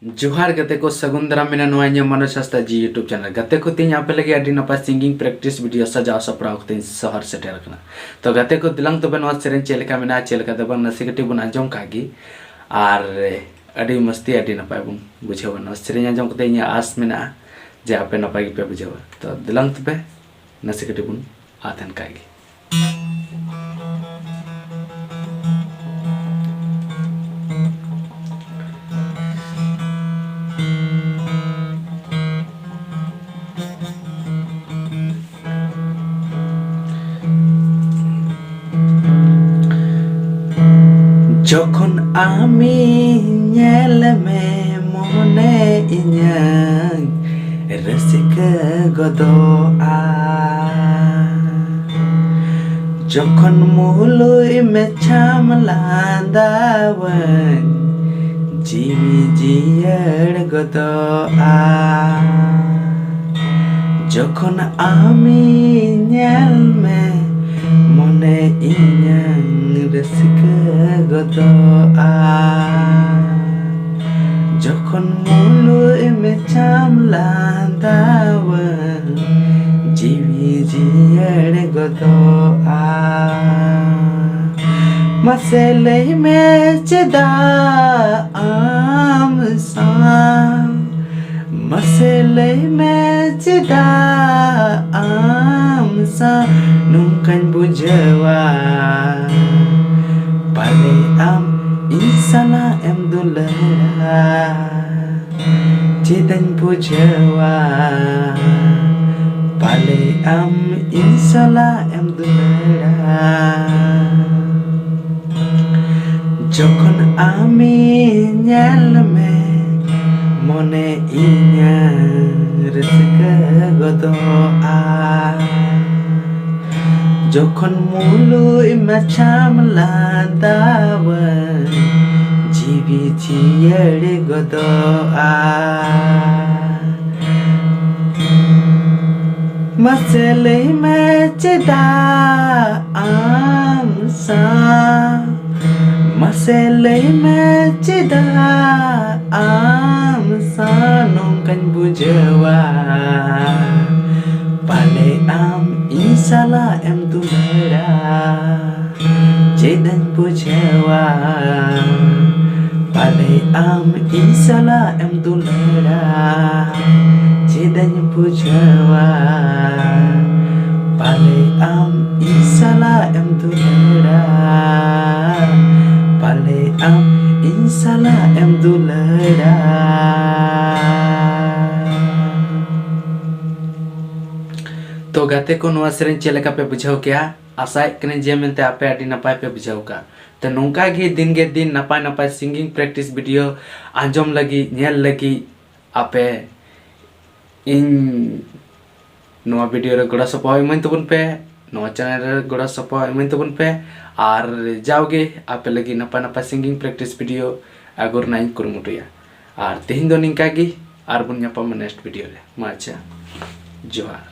जोहार गते को सगुन दाराम मेना नोआ ᱧᱟᱢ मनोज हांसदा जी यूट्यूब चैनल गते को तीन यहाँ पे लगे अड़ी नपाय सिंगिंग प्रैक्टिस वीडियो सजाव सपड़ाव कते शहर सेटेर कना तो गते को दिलांग तो बनवा सेरेन चेलका मेना चेलका दबा नसी कटी बुन आंजम कागी आर अड़ी मस्ती अड़ी नपाय बुन बुझेव न सेरेन आंजम कते इኛ आस मेना जे आपे नपाय पे बुझेव तो दिलांग तबे नसी कटी बुन आथन कागी जखन आमी नेल में मोने इኛं रसिक गदोआ जखन मुलुई में छामलांदावन जीवी जियर गदोआ जखन आमी नेल में मोने इኛं रसिक गदोआ जखन मुलुई में छामलांदावन जीवी जियर गदोआ मसेलै में चेदा आम सा मसेलै में चेदा आम सा nungkan bujawa pale am insana em dulara cedan bujawa pale am insala em dulara jokon ami nyel me mone inya rezeki godoa जखन मुलुई में छामलांदावन जीवी जियर गदोआ मसेलै में चेदा आम सा मसेलै में चेदा आम सा nungkan bujawa pale am insala em dulara cedan bujawa pale am insala em dulara cedan bujawa pale am insala em dulara pale am insala em dulara तो गाते को नवा सेरेन चेलका पे बुझाव क्या आशा कने जे मेनते आपे आडी नपाय पे बुझाव का तो नोंका गे दिन नपाय नपाय सिंगिंग प्रैक्टिस वीडियो आंजम लगी नेल लगी आपे इन नवा वीडियो रे गोड़ा सपा इमन तबन पे नवा चैनल रे गोड़ा सपा इमन तबन पे आर जाओगे आपे लगी नपाय नपाय सिंगिंग प्रैक्टिस वीडियो अगर नाइन कुरुमुटुया आर तेहिन दो निंका गी आर बुन नेक्स्ट वीडियो रे मा अच्छा जोहार।